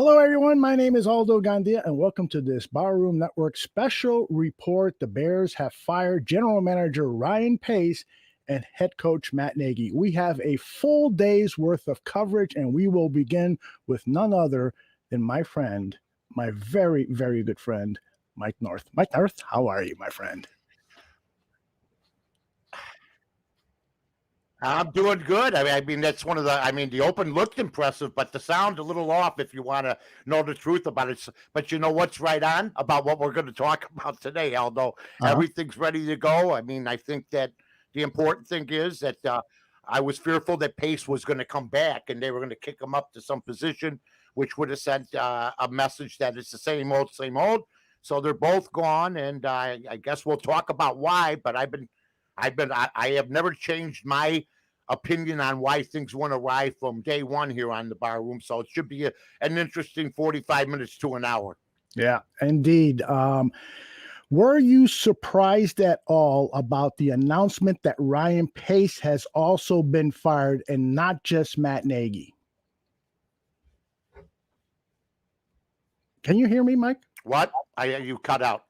Hello, everyone. My name is Aldo Gandia, and welcome to this Barroom Network special report. The Bears have fired General Manager Ryan Pace and head coach Matt Nagy. We have a full day's worth of coverage, and we will begin with none other than my friend, my very, very good friend, Mike North. Mike North, how are you, my friend? I'm doing good. I mean, that's one of the. I mean, the open looked impressive, but the sound a little off. If you want to know the truth about it, but you know what's right on about what we're going to talk about today, Aldo. Uh-huh. Everything's ready to go. I mean, I think that the important thing is that I was fearful that Pace was going to come back and they were going to kick him up to some position, which would have sent a message that it's the same old, same old. So they're both gone, and I guess we'll talk about why. But I have never changed my opinion on why things went awry from day one here on the Bar Room. So it should be an interesting 45 minutes to an hour. Yeah, indeed. Were you surprised at all about the announcement that Ryan Pace has also been fired and not just Matt Nagy? Can you hear me, Mike? What? You cut out.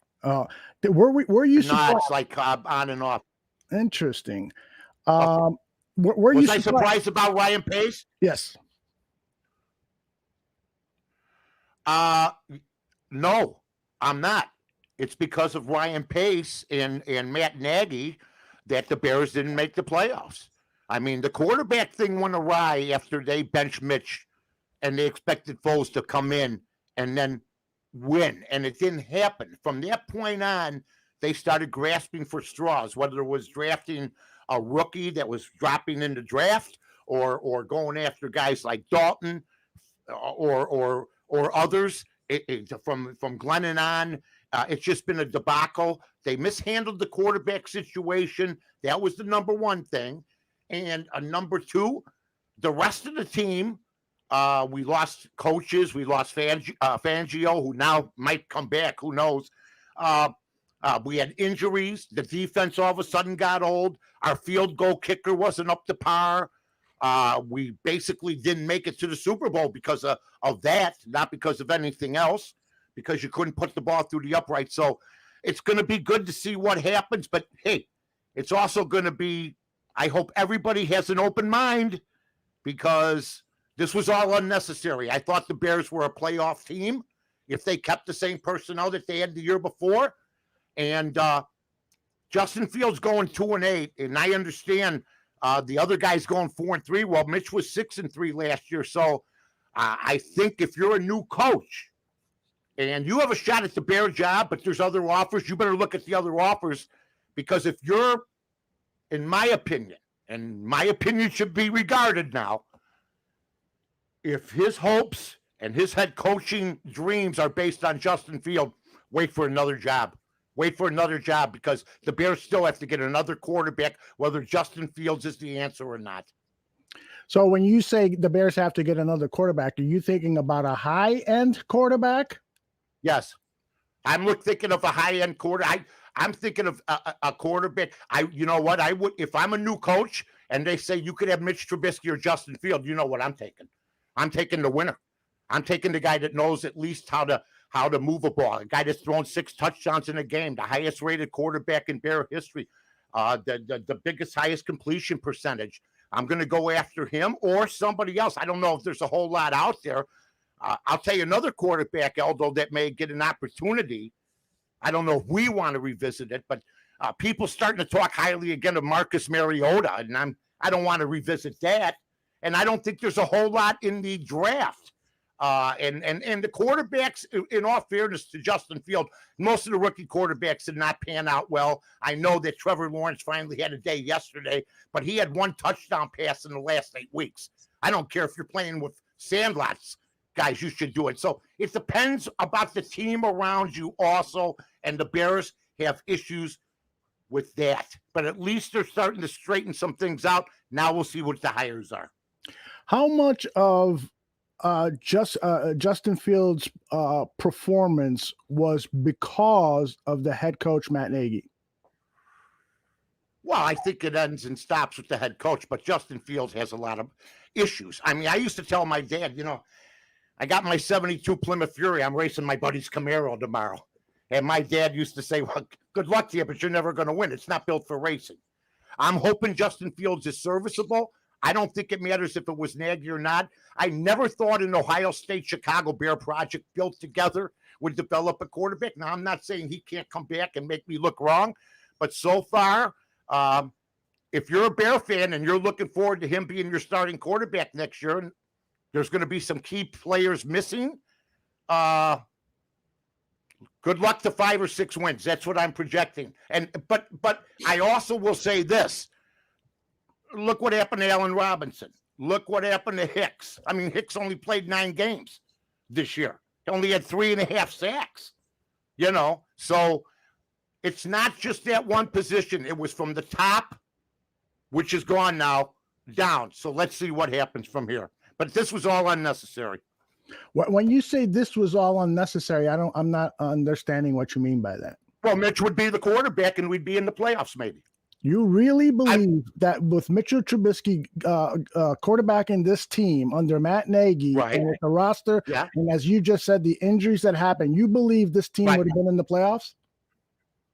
Were you surprised? No, it's like on and off. Interesting. Okay. Were Was you I surprised about Ryan Pace? Yes. No, I'm not. It's because of Ryan Pace and Matt Nagy that the Bears didn't make the playoffs. I mean, the quarterback thing went awry after they benched Mitch and they expected Foles to come in and then win, and it didn't happen. From that point on, they started grasping for straws, whether it was drafting a rookie that was dropping in the draft or going after guys like Dalton or others. From Glennon on, it's just been a debacle. They mishandled the quarterback situation. That was the number one thing. And number two, the rest of the team, we lost coaches. We lost Fangio, who now might come back. Who knows? We had injuries. The defense all of a sudden got old. Our field goal kicker wasn't up to par. We basically didn't make it to the Super Bowl because of that, not because of anything else, because you couldn't put the ball through the upright. So it's going to be good to see what happens. But, hey, it's also going to be, I hope everybody has an open mind because this was all unnecessary. I thought the Bears were a playoff team if they kept the same personnel that they had the year before. And Justin Fields going 2-8, and I understand the other guy's going 4-3. Well, Mitch was 6-3 last year. So I think if you're a new coach and you have a shot at the Bear job, but there's other offers, you better look at the other offers because if you're, in my opinion, and my opinion should be regarded now, if his hopes and his head coaching dreams are based on Justin Field, wait for another job. Wait for another job because the Bears still have to get another quarterback, whether Justin Fields is the answer or not. So when you say the Bears have to get another quarterback, are you thinking about a high-end quarterback? Yes. I'm thinking of a high-end quarterback. I'm thinking of a quarterback. You know what? I would, if I'm a new coach and they say you could have Mitch Trubisky or Justin Field, you know what I'm taking? I'm taking the winner. I'm taking the guy that knows at least how to move a ball, a guy that's thrown 6 touchdowns in a game, the highest rated quarterback in Bear history, the biggest, highest completion percentage. I'm going to go after him or somebody else. I don't know if there's a whole lot out there. I'll tell you another quarterback, although that may get an opportunity. I don't know if we want to revisit it, but people starting to talk highly again of Marcus Mariota, and I don't want to revisit that. And I don't think there's a whole lot in the draft. And the quarterbacks, in all fairness to Justin Field, most of the rookie quarterbacks did not pan out well. I know that Trevor Lawrence finally had a day yesterday, but he had 1 touchdown pass in the last 8 weeks. I don't care if you're playing with sandlots, guys, you should do it. So it depends about the team around you also, and the Bears have issues with that. But at least they're starting to straighten some things out. Now we'll see what the hires are. How much of Justin Fields' performance was because of the head coach, Matt Nagy? Well, I think it ends and stops with the head coach, but Justin Fields has a lot of issues. I mean, I used to tell my dad, I got my 72 Plymouth Fury. I'm racing my buddy's Camaro tomorrow. And my dad used to say, well, good luck to you, but you're never going to win. It's not built for racing. I'm hoping Justin Fields is serviceable. I don't think it matters if it was Nagy or not. I never thought an Ohio State Chicago Bear project built together would develop a quarterback. Now, I'm not saying he can't come back and make me look wrong, but so far, if you're a Bear fan and you're looking forward to him being your starting quarterback next year, and there's going to be some key players missing, good luck to 5 or 6 wins. That's what I'm projecting. But I also will say this. Look what happened to Allen Robinson. Look what happened to Hicks. I mean, Hicks only played 9 games this year. He only had 3.5 sacks. So it's not just that one position. It was from the top, which is gone now, down. So let's see what happens from here. But this was all unnecessary. When you say this was all unnecessary, I'm not understanding what you mean by that. Well, Mitch would be the quarterback and we'd be in the playoffs maybe. You really believe that with Mitchell Trubisky quarterbacking this team under Matt Nagy, right, and with the roster, yeah, and as you just said, the injuries that happened, you believe this team would have been in the playoffs?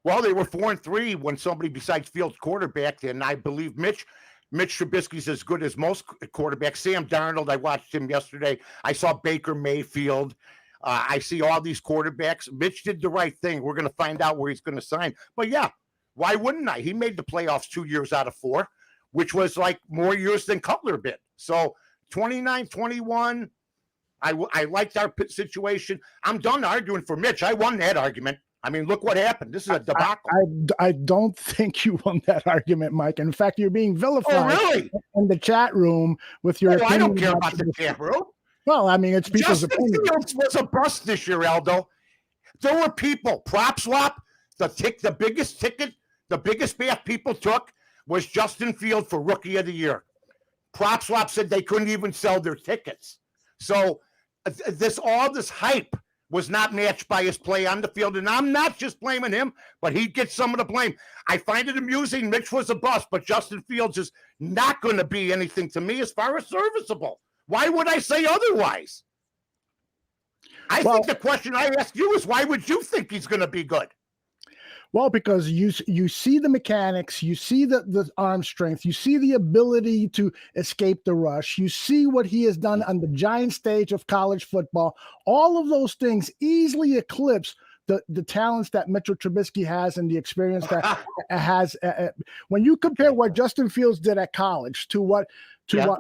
Well, they were 4-3 when somebody besides Fields quarterbacked, and I believe Mitch Trubisky's as good as most quarterbacks. Sam Darnold, I watched him yesterday. I saw Baker Mayfield. I see all these quarterbacks. Mitch did the right thing. We're going to find out where he's going to sign. But yeah, why wouldn't I? He made the playoffs 2 years out of 4, which was like more years than Cutler did. So 29-21, I liked our situation. I'm done arguing for Mitch. I won that argument. I mean, look what happened. This is a debacle. I don't think you won that argument, Mike. In fact, you're being vilified really? In the chat room with your I don't care about the chat room. Well, I mean, it's people's opinion. Justin Fields was a bust this year, Aldo. There were people, prop swap, the biggest ticket, the biggest bath people took was Justin Fields for Rookie of the Year. Prop swap said they couldn't even sell their tickets. So all this hype was not matched by his play on the field. And I'm not just blaming him, but he gets some of the blame. I find it amusing. Mitch was a bust, but Justin Fields is not going to be anything to me as far as serviceable. Why would I say otherwise? I think the question I ask you is, why would you think he's going to be good? Well, because you see the mechanics, you see the arm strength, you see the ability to escape the rush, you see what he has done on the giant stage of college football. All of those things easily eclipse the talents that Mitchell Trubisky has and the experience that has. When you compare what Justin Fields did at college to what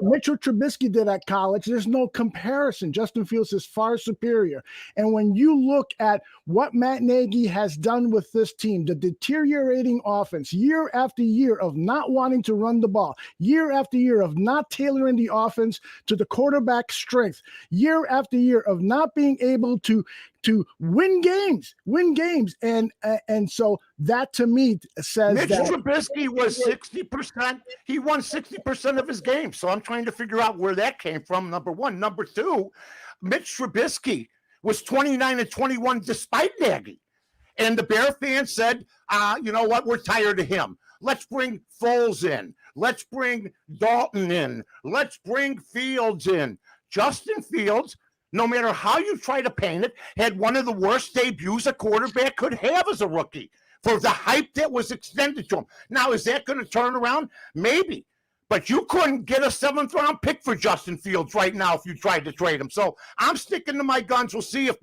Mitchell Trubisky did at college, there's no comparison. Justin Fields is far superior. And when you look at what Matt Nagy has done with this team, the deteriorating offense, year after year of not wanting to run the ball, year after year of not tailoring the offense to the quarterback's strength, year after year of not being able to win games. And so that to me says Mitch that Trubisky was 60%. He won 60% of his games. So I'm trying to figure out where that came from, number one. Number two, Mitch Trubisky was 29-21 despite Nagy. And the Bear fans said, you know what, we're tired of him. Let's bring Foles in. Let's bring Dalton in. Let's bring Fields in. Justin Fields, no matter how you try to paint it, had one of the worst debuts a quarterback could have as a rookie for the hype that was extended to him. Now, is that going to turn around? Maybe. But you couldn't get a 7th-round pick for Justin Fields right now if you tried to trade him. So I'm sticking to my guns. We'll see if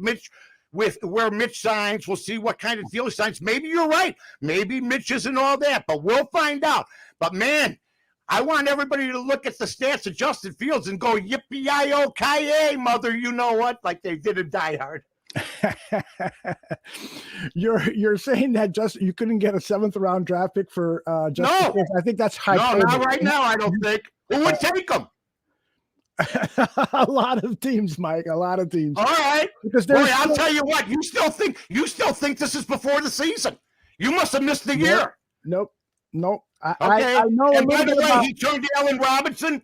where Mitch signs. We'll see what kind of deal he signs. Maybe you're right. Maybe Mitch isn't all that, but we'll find out. But, man, I want everybody to look at the stats of Justin Fields and go, yippee-yi-o-ki-yay, mother, you know what, like they did in Die Hard. You're saying that you couldn't get a 7th-round draft pick for Justin Fields? I think that's high. No, not right now, I don't think. Who would take him? A lot of teams, Mike. A lot of teams. All right. Because I'll tell you what. You still think this is before the season? You must have missed the year. Nope. Okay. I know. And by the way, he turned Allen Robinson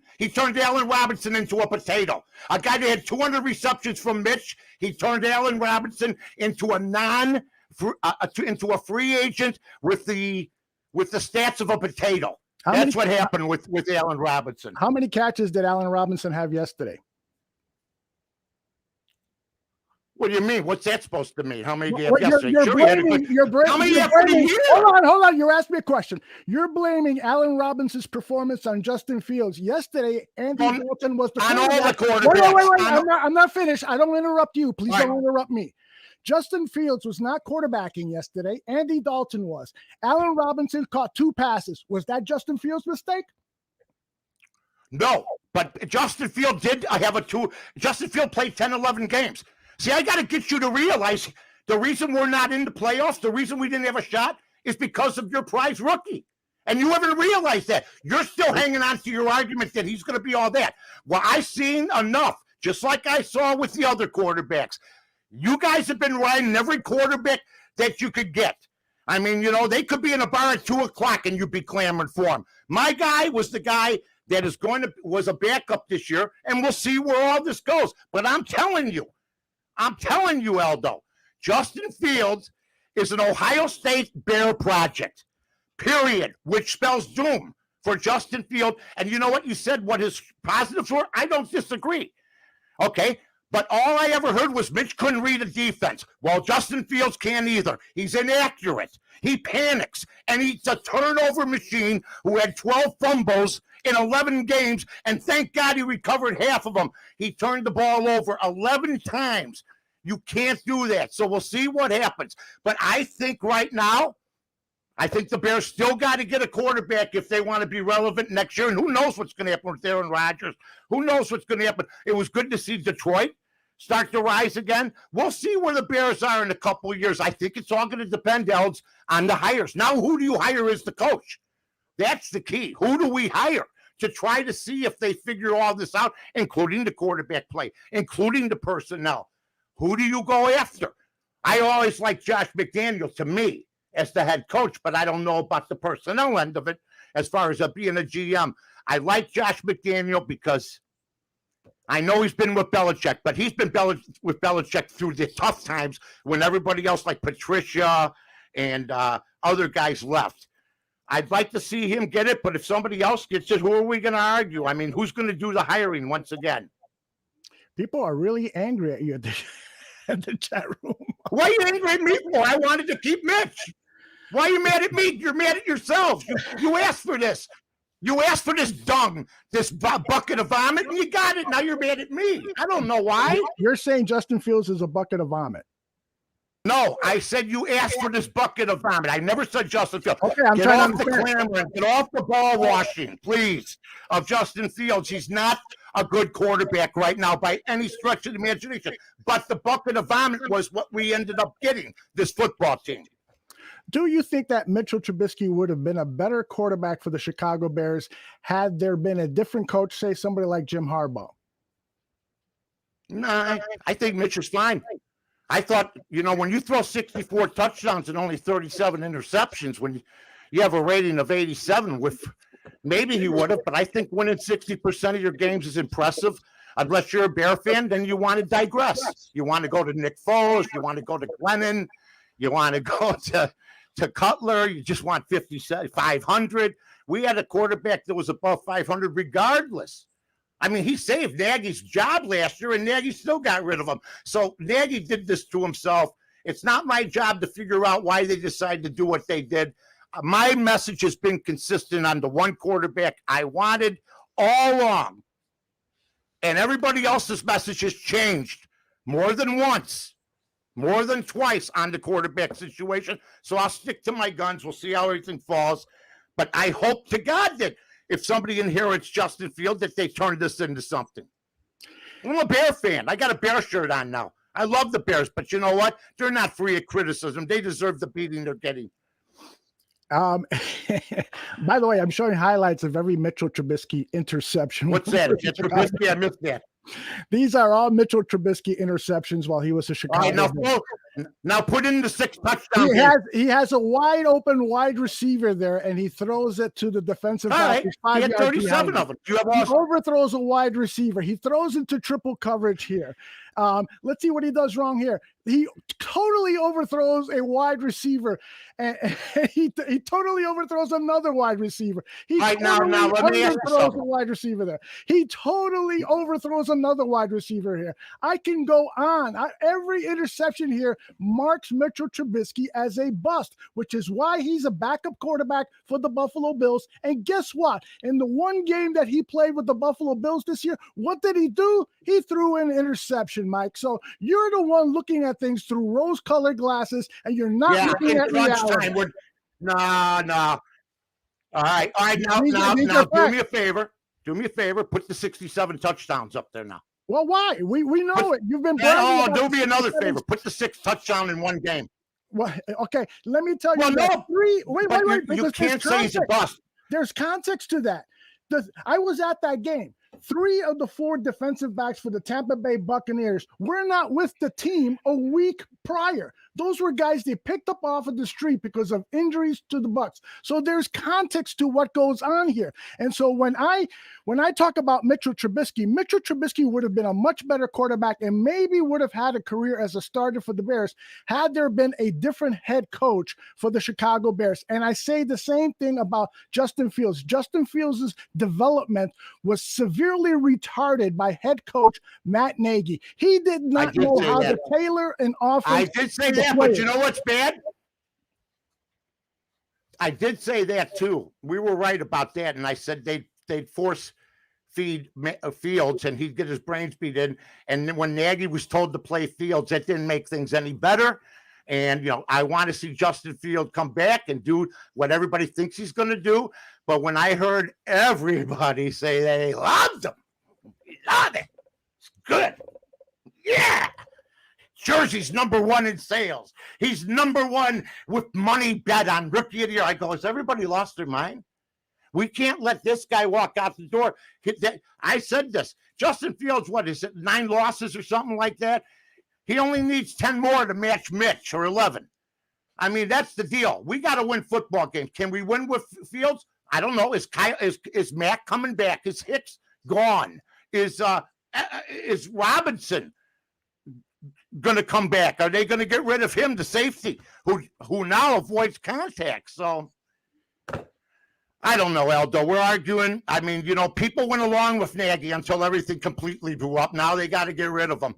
into a potato. A guy that had 200 receptions from Mitch. He turned Allen Robinson into a free agent with the stats of a potato. That's what happened with Allen Robinson. How many catches did Allen Robinson have yesterday? What do you mean? What's that supposed to mean? How many do you have Well, yesterday? you're Sure, he had a blaming. good. You're How many you're you have for the blaming. year? Hold on. You asked me a question. You're blaming Allen Robinson's performance on Justin Fields yesterday. Andy Dalton was the On all the quarterback. quarterbacks. Wait. I'm not finished. I don't interrupt you. Please Right. don't interrupt me. Justin Fields was not quarterbacking yesterday. Andy Dalton was. Allen Robinson caught 2 passes. Was that Justin Fields' mistake? No, but Justin Field did have a 2. Justin Field played 10, 11 games. See, I got to get you to realize the reason we're not in the playoffs, the reason we didn't have a shot is because of your prize rookie. And you haven't realized that. You're still hanging on to your argument that he's going to be all that. Well, I've seen enough, just like I saw with the other quarterbacks. You guys have been riding every quarterback that you could get. I mean, you know, they could be in a bar at 2 o'clock and you'd be clamoring for him. My guy was the guy that was a backup this year, and we'll see where all this goes. But I'm telling you, Aldo, Justin Fields is an Ohio State Bear project, period, which spells doom for Justin Field. And you know what? You said what his positives were. I don't disagree. Okay. But all I ever heard was Mitch couldn't read a defense. Well, Justin Fields can't either. He's inaccurate. He panics, and he's a turnover machine who had 12 fumbles in 11 games, and thank God he recovered half of them. He turned the ball over 11 times. You can't do that. So we'll see what happens. But I think right now, I think the Bears still got to get a quarterback if they want to be relevant next year. And who knows what's going to happen with Aaron Rodgers? Who knows what's going to happen? It was good to see Detroit start to rise again. We'll see where the Bears are in a couple of years. I think it's all going to depend, Elds, on the hires. Now, who do you hire as the coach? That's the key. Who do we hire to try to see if they figure all this out, including the quarterback play, including the personnel? Who do you go after? I always like Josh McDaniels, to me, as the head coach, but I don't know about the personnel end of it as far as being a GM. I like Josh McDaniel because I know he's been with Belichick, but he's been with Belichick through the tough times when everybody else like Patricia and other guys left. I'd like to see him get it, but if somebody else gets it, who are we going to argue? I mean, who's going to do the hiring once again? People are really angry at you at the chat room. Why are you angry at me for? I wanted to keep Mitch. Why are you mad at me? You're mad at yourselves. You asked for this. You asked for this dung, this bucket of vomit, and you got it. Now you're mad at me. I don't know why. You're saying Justin Fields is a bucket of vomit. No, I said you asked for this bucket of vomit. I never said Justin Fields. Okay, I'm get trying off to the clamoring. Get off the ball washing, please, of Justin Fields. He's not a good quarterback right now by any stretch of the imagination. But the bucket of vomit was what we ended up getting, this football team. Do you think that Mitchell Trubisky would have been a better quarterback for the Chicago Bears had there been a different coach, say somebody like Jim Harbaugh? No, I think Mitch is fine. I thought, you know, when you throw 64 touchdowns and only 37 interceptions, when you have a rating of 87, with maybe he would have, but I think winning 60% of your games is impressive. Unless you're a Bear fan, then you want to digress. You want to go to Nick Foles. You want to go to Glennon. You want to go to Cutler. You just want 500. We had a quarterback that was above 500 regardless. I mean, he saved Nagy's job last year, and Nagy still got rid of him. So Nagy did this to himself. It's not my job to figure out why they decided to do what they did. My message has been consistent on the one quarterback I wanted all along. And everybody else's message has changed more than once, more than twice on the quarterback situation. So I'll stick to my guns. We'll see how everything falls. But I hope to God that if somebody inherits Justin Field, that they turn this into something. I'm a Bear fan. I got a Bear shirt on now. I love the Bears, but you know what? They're not free of criticism. They deserve the beating they're getting. By the way, I'm showing highlights of every Mitchell Trubisky interception. What's that? Trubisky? I missed that. These are all Mitchell Trubisky interceptions while he was a Chicago. All right, now put in the 6 touchdowns. He has a wide open wide receiver there, and he throws it to the defensive back. Right. He had 37 of them. He overthrows a wide receiver. He throws into triple coverage here. Let's see what he does wrong here. He totally overthrows a wide receiver, and he totally overthrows another wide receiver. He Right, totally now let me ask you underthrows something. a wide receiver there. He totally overthrows another wide receiver here. I can go on. Every interception here marks Mitchell Trubisky as a bust, which is why he's a backup quarterback for the Buffalo Bills. And guess what? In the one game that he played with the Buffalo Bills this year, what did he do? He threw an interception, Mike. So you're the one looking at things through rose-colored glasses, and you're not looking at reality. No. All right. Now, do me a favor. Do me a favor. Put the 67 touchdowns up there now. Well, why? We know it. You've been bragging. Do me another favor. Put the 6 touchdown in one game. Well, okay. Let me tell you. Well, no. Wait. You can't say he's a bust. There's context to that. I was at that game. 3 of the 4 defensive backs for the Tampa Bay Buccaneers were not with the team a week prior. Those were guys they picked up off of the street because of injuries to the Bucs. So there's context to what goes on here. And so when I talk about Mitchell Trubisky would have been a much better quarterback and maybe would have had a career as a starter for the Bears had there been a different head coach for the Chicago Bears. And I say the same thing about Justin Fields. Justin Fields' development was severely retarded by head coach Matt Nagy. He did not know how to tailor an offense. I did say that, but you know what's bad? I did say that too. We were right about that, and I said they'd force feed Fields, and he'd get his brains beat in. And then when Nagy was told to play Fields, that didn't make things any better. And I want to see Justin Fields come back and do what everybody thinks he's going to do. But when I heard everybody say they loved him, love it, it's good, yeah. Jersey's #1 in sales. He's #1 with money bet on Rookie of the Year. I go, has everybody lost their mind? We can't let this guy walk out the door. I said this. Justin Fields, what is it, 9 losses or something like that? He only needs 10 more to match Mitch, or 11. I mean, that's the deal. We got to win football games. Can we win with Fields? I don't know. Is Mack coming back? Is Hicks gone? Is Robinson going to come back? Are they going to get rid of him, the safety, who now avoids contact? So I don't know, Aldo. We're arguing. I mean, people went along with Nagy until everything completely blew up. Now they got to get rid of him.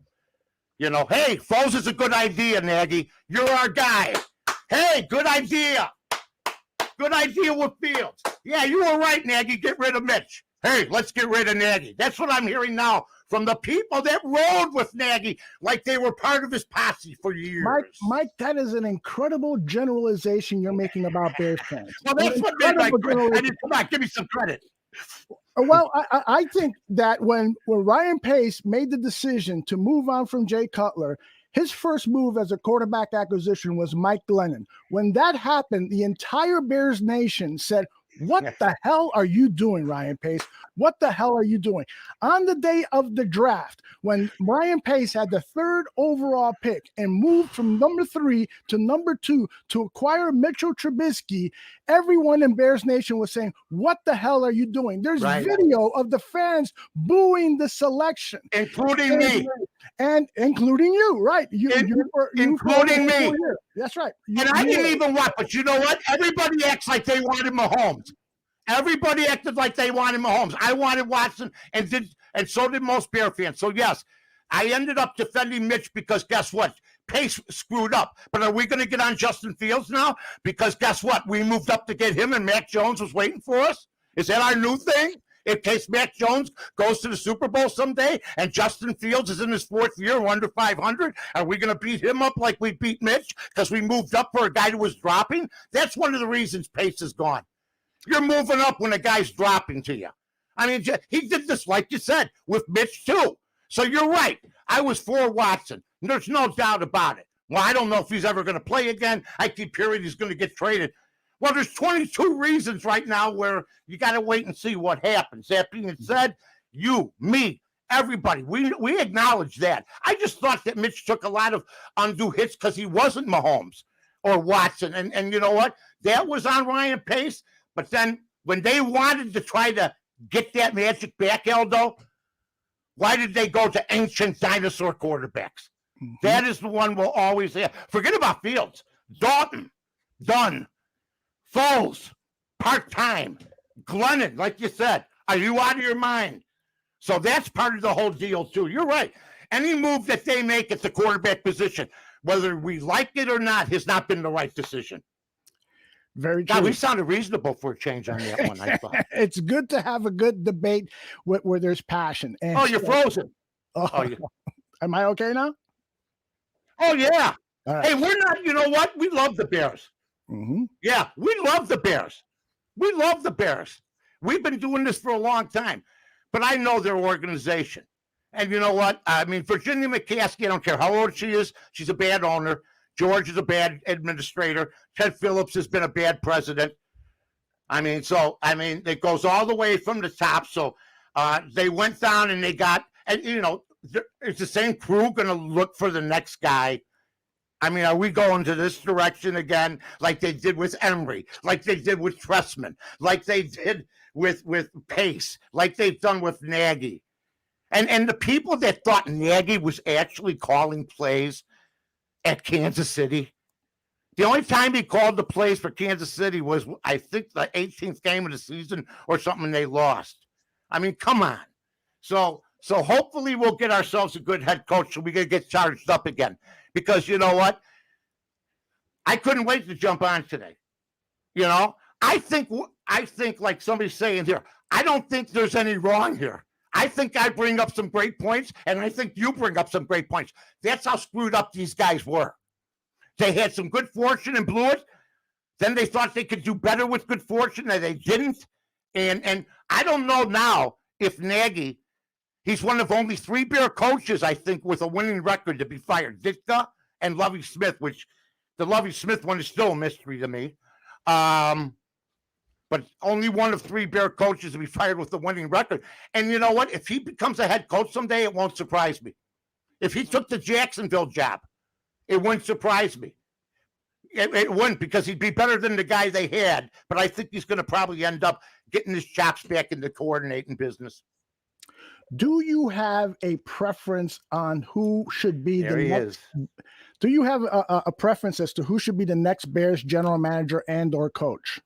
Hey, Foles is a good idea, Nagy. You're our guy. Hey, good idea. Good idea with Fields. Yeah, you were right, Nagy. Get rid of Mitch. Hey, let's get rid of Nagy. That's what I'm hearing now from the people that rode with Nagy like they were part of his posse for years. Mike, that is an incredible generalization you're making about Bears fans. Well, that's what made my credit. Come on, give me some credit. Well, I think that when Ryan Pace made the decision to move on from Jay Cutler, his first move as a quarterback acquisition was Mike Glennon. When that happened, the entire Bears nation said, what the hell are you doing, Ryan Pace? What the hell are you doing? On the day of the draft, when Ryan Pace had the 3rd overall pick and moved from #3 to #2 to acquire Mitchell Trubisky, everyone in Bears Nation was saying, what the hell are you doing? There's video of the fans booing the selection. Including me. And including you, right? Including me. That's right. I didn't even want, but you know what? Everybody acts like they wanted Mahomes. Everybody acted like they wanted Mahomes. I wanted Watson, and so did most Bear fans. So yes, I ended up defending Mitch because guess what? Pace screwed up. But are we going to get on Justin Fields now? Because guess what? We moved up to get him, and Mac Jones was waiting for us. Is that our new thing? In case Mac Jones goes to the Super Bowl someday and Justin Fields is in his 4th year, under 500, are we going to beat him up like we beat Mitch because we moved up for a guy who was dropping? That's one of the reasons Pace is gone. You're moving up when a guy's dropping to you. I mean, he did this, like you said, with Mitch too. So you're right. I was for Watson. There's no doubt about it. Well, I don't know if he's ever going to play again. I keep hearing he's going to get traded. Well, there's 22 reasons right now where you got to wait and see what happens. That being said, you, me, everybody, we acknowledge that. I just thought that Mitch took a lot of undue hits because he wasn't Mahomes or Watson. And you know what? That was on Ryan Pace. But then when they wanted to try to get that magic back, Aldo, Why did they go to ancient dinosaur quarterbacks? Mhm. That is the one we'll always have. Forget about Fields. Dalton, done. Foles, part-time. Glennon, like you said, are you out of your mind? So that's part of the whole deal, too. You're right. Any move that they make at the quarterback position, whether we like it or not, has not been the right decision. Very God, true. we sounded reasonable for a change on that one, I thought. It's good to have a good debate where there's passion. And Oh, you're frozen. Oh, Oh, yeah. am I okay now? Oh, yeah. All right. Hey, we're not, you know what? We love the Bears. Mhm. Yeah, we love the Bears. We love the Bears. We've been doing this for a long time, but I know their organization. And you know what? I mean, Virginia McCaskey, I don't care how old she is, she's a bad owner. George is a bad administrator. Ted Phillips has been a bad president. It goes all the way from the top. So they went down and they got, and is the same crew going to look for the next guy? I mean, are we going to this direction again, like they did with Emery, like they did with Tressman, like they did with Pace, like they've done with Nagy? And the people that thought Nagy was actually calling plays at Kansas City, the only time he called the plays for Kansas City was, I think, the 18th game of the season or something, and they lost. I mean, come on. So hopefully we'll get ourselves a good head coach so we can get charged up again. Because you know what? I couldn't wait to jump on today. I think like somebody's saying here, I don't think there's any wrong here. I think I bring up some great points, and I think you bring up some great points. That's how screwed up these guys were. They had some good fortune and blew it. Then they thought they could do better with good fortune, and they didn't. And I don't know now if Nagy, he's one of only 3 Bear coaches, I think, with a winning record to be fired. Ditka and Lovie Smith, which the Lovie Smith one is still a mystery to me. But only one of 3 Bear coaches to be fired with a winning record. And you know what? If he becomes a head coach someday, it won't surprise me. If he took the Jacksonville job, it wouldn't surprise me. It wouldn't, because he'd be better than the guy they had. But I think he's going to probably end up getting his chops back in the coordinating business. Do you have a preference on who should be There the he next? is. Do you have a preference as to who should be the next Bears general manager and or coach?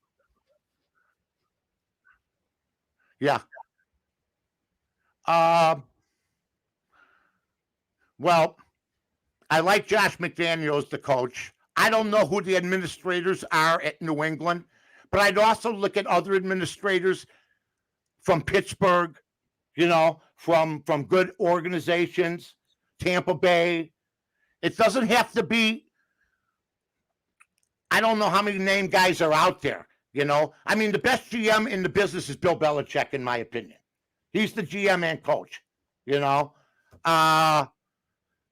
Yeah. Well, I like Josh McDaniels as the coach. I don't know who the administrators are at New England, but I'd also look at other administrators from Pittsburgh, from good organizations, Tampa Bay. It doesn't have to be, I don't know how many name guys are out there, I mean, the best GM in the business is Bill Belichick, in my opinion. He's the GM and coach,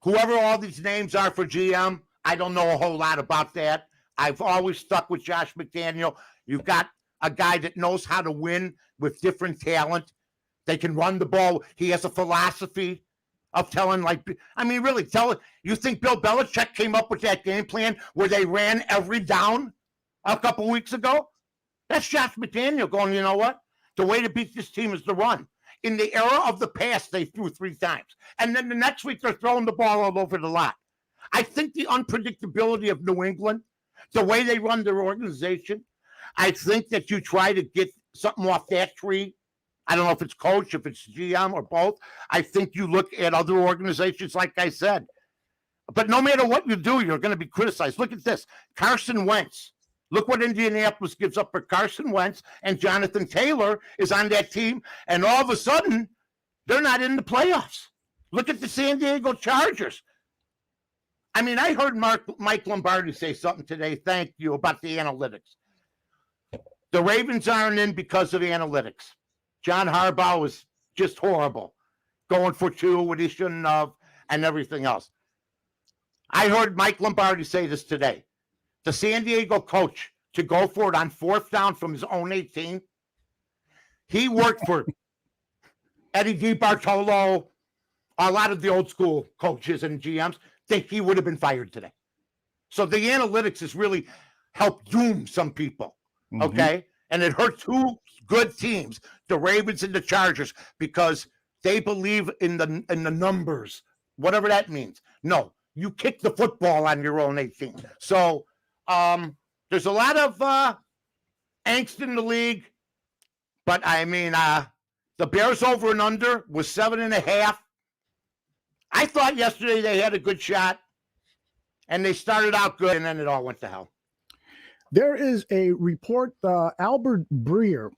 whoever all these names are for GM, I don't know a whole lot about that. I've always stuck with Josh McDaniel. You've got a guy that knows how to win with different talent. They can run the ball. He has a philosophy of telling, you think Bill Belichick came up with that game plan where they ran every down a couple weeks ago? That's Josh McDaniel going, you know what? The way to beat this team is to run. In the era of the past, they threw 3 times. And then the next week, they're throwing the ball all over the lot. I think the unpredictability of New England, the way they run their organization, I think that you try to get something off that tree. I don't know if it's coach, if it's GM, or both. I think you look at other organizations, like I said. But no matter what you do, you're going to be criticized. Look at this. Carson Wentz. Look what Indianapolis gives up for Carson Wentz, and Jonathan Taylor is on that team, and all of a sudden, they're not in the playoffs. Look at the San Diego Chargers. I mean, I heard Mike Lombardi say something today, thank you, about the analytics. The Ravens aren't in because of analytics. John Harbaugh was just horrible, going for 2 when he shouldn't have, and everything else. I heard Mike Lombardi say this today. The San Diego coach, to go for it on 4th down from his own 18, he worked for Eddie DiBartolo, a lot of the old school coaches and GMs, think he would have been fired today. So the analytics has really helped doom some people, okay? And it hurt 2 good teams, the Ravens and the Chargers, because they believe in the numbers, whatever that means. No, you kick the football on your own 18. So there's a lot of angst in the league, but I mean, the Bears over and under was 7.5. I thought yesterday they had a good shot, and they started out good, and then it all went to hell. There is a report, Albert Breer,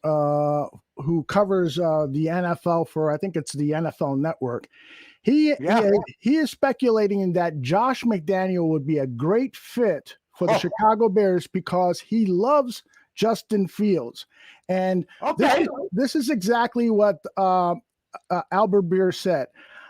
who covers the NFL for, I think it's the NFL Network. He is speculating that Josh McDaniel would be a great fit for the Chicago Bears because he loves Justin Fields. And this is exactly what Albert Breer said.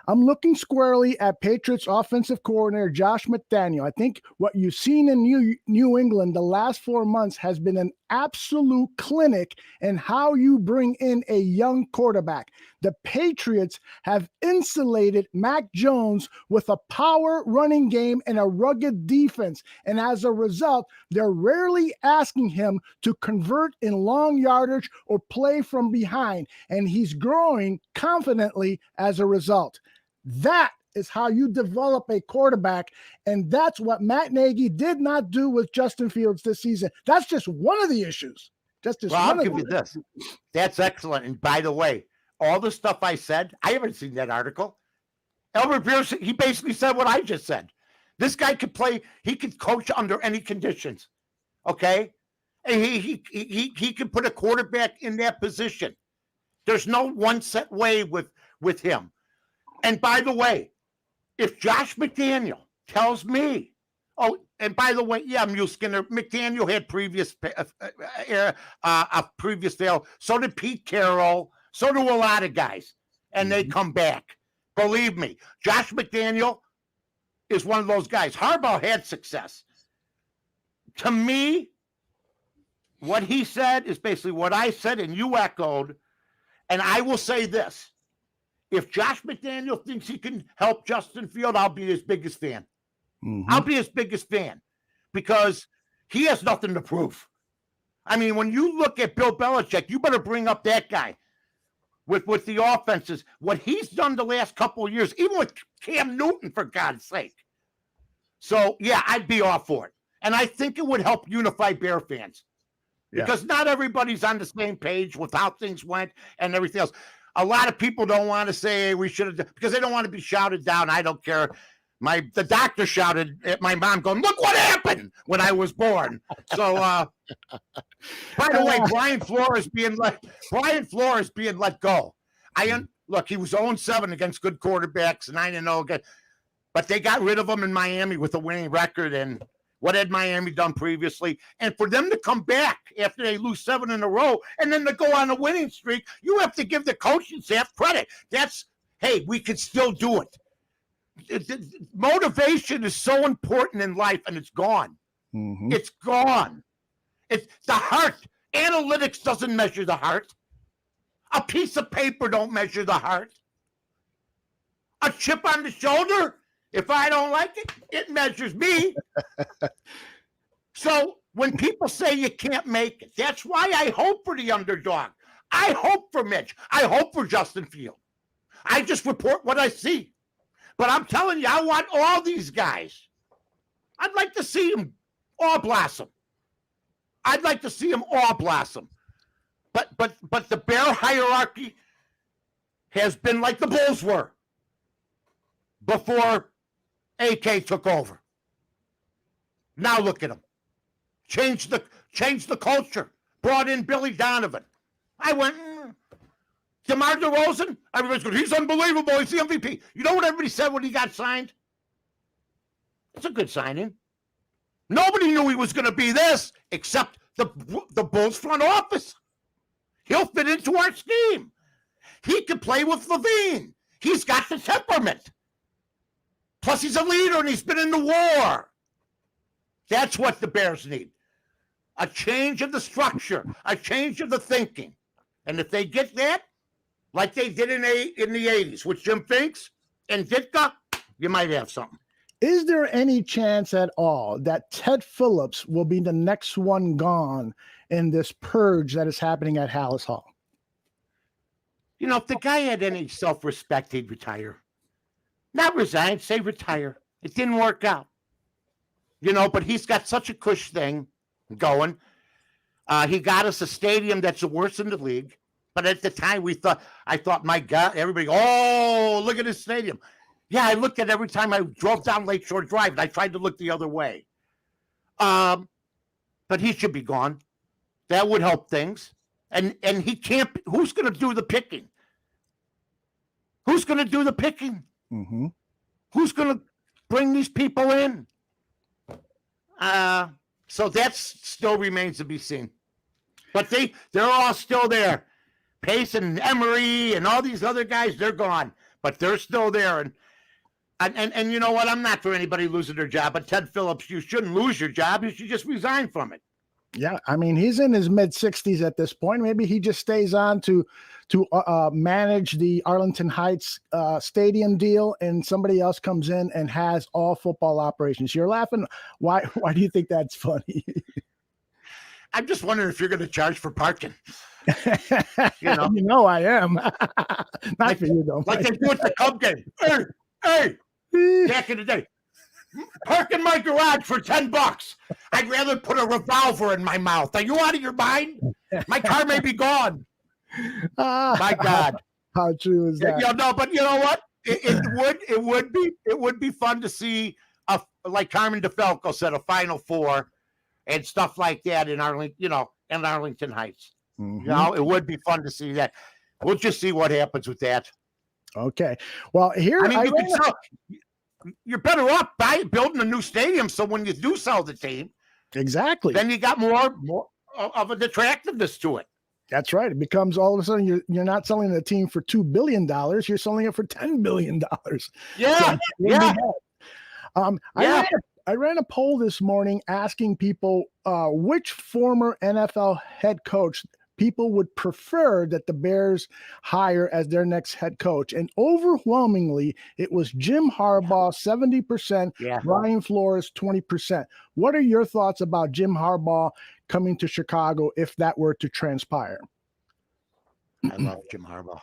I'm looking squarely at Patriots offensive coordinator Josh McDaniel. I think what you've seen in New England the last 4 months has been an absolute clinic in how you bring in a young quarterback. The Patriots have insulated Mac Jones with a power running game and a rugged defense. And as a result, they're rarely asking him to convert in long yardage or play from behind. And he's growing confidently as a result. That is how you develop a quarterback, and that's what Matt Nagy did not do with Justin Fields this season. That's just one of the issues. I'll give you this. That's excellent. And by the way, all the stuff I said, I haven't seen that article. Albert Pierce, he basically said what I just said. This guy could play, he could coach under any conditions. Okay? And he could put a quarterback in that position. There's no one set way with him. And by the way, if Josh McDaniel tells me, and by the way, Mule Skinner, McDaniel had a previous fail. So did Pete Carroll. So do a lot of guys. And they come back. Believe me, Josh McDaniel is one of those guys. Harbaugh had success. To me, what he said is basically what I said and you echoed. And I will say this. If Josh McDaniel thinks he can help Justin Field, I'll be his biggest fan. Mm-hmm. I'll be his biggest fan because he has nothing to prove. I mean, when you look at Bill Belichick, you better bring up that guy with the offenses, what he's done the last couple of years, even with Cam Newton, for God's sake. So, yeah, I'd be all for it. And I think it would help unify Bear fans because not everybody's on the same page with how things went and everything else. A lot of people don't want to say we should have, because they don't want to be shouted down. I don't care. The doctor shouted at my mom going, look what happened when I was born. So, by the way, Brian Flores being let go. Look, he was 0-7 against good quarterbacks, 9-0 again, but they got rid of him in Miami with a winning record. And what had Miami done previously? And for them to come back after they lose 7 in a row and then to go on a winning streak, you have to give the coaching staff credit. Hey, we can still do it. Motivation is so important in life, and it's gone. Mm-hmm. It's gone. It's the heart. Analytics doesn't measure the heart. A piece of paper don't measure the heart. A chip on the shoulder, if I don't like it, it measures me. So when people say you can't make it, that's why I hope for the underdog. I hope for Mitch. I hope for Justin Field. I just report what I see. But I'm telling you, I want all these guys. I'd like to see them all blossom. But the Bear hierarchy has been like the Bulls were before AK took over. Now look at him. Changed the culture. Brought in Billy Donovan. I went, DeMar DeRozan, everybody's going, he's unbelievable. He's the MVP. You know what everybody said when he got signed? It's a good signing. Nobody knew he was going to be this except the Bulls front office. He'll fit into our scheme. He can play with Levine. He's got the temperament. Plus, he's a leader, and he's been in the war. That's what the Bears need. A change of the structure, a change of the thinking. And if they get that, like they did in the 80s with Jim Finks and Ditka, you might have something. Is there any chance at all that Ted Phillips will be the next one gone in this purge that is happening at Hallis Hall? If the guy had any self-respect, he'd retire. Not resign, say retire. It didn't work out. But he's got such a cush thing going. He got us a stadium that's the worst in the league. But at the time, I thought, my God, everybody, oh, look at this stadium. Yeah, I looked at it every time I drove down Lakeshore Drive, and I tried to look the other way. But he should be gone. That would help things. And he can't. Who's going to do the picking? Who's going to do the picking? Mm-hmm. Who's going to bring these people in? So that still remains to be seen. But they're all still there. Pace and Emery and all these other guys, they're gone. But they're still there. And you know what? I'm not for anybody losing their job. But Ted Phillips, you shouldn't lose your job. You should just resign from it. Yeah, I mean, he's in his mid-60s at this point. Maybe he just stays on to manage the Arlington Heights stadium deal, and somebody else comes in and has all football operations. You're laughing. Why do you think that's funny? I'm just wondering if you're going to charge for parking. I am. Not for you, though. Like they do at the Cub game. Hey, back in the day. Park in my garage for $10. I'd rather put a revolver in my mouth. Are you out of your mind? My car may be gone. My God, how true is that? But you know what? It would be fun to see like Carmen DeFalco said, a Final Four and stuff like that in Arlington Heights. Mm-hmm. It would be fun to see that. We'll just see what happens with that. Okay. Well, here you're better off building a new stadium. So when you do sell the team, exactly, then you got more of an attractiveness to it. That's right. It becomes all of a sudden you're not selling the team for $2 billion. You're selling it for $10 billion. Yeah. I ran a poll this morning asking people which former NFL head coach people would prefer that the Bears hire as their next head coach. And overwhelmingly, it was Jim Harbaugh, 70%, Brian Flores, 20%. What are your thoughts about Jim Harbaugh coming to Chicago if that were to transpire? I love Jim Harbaugh.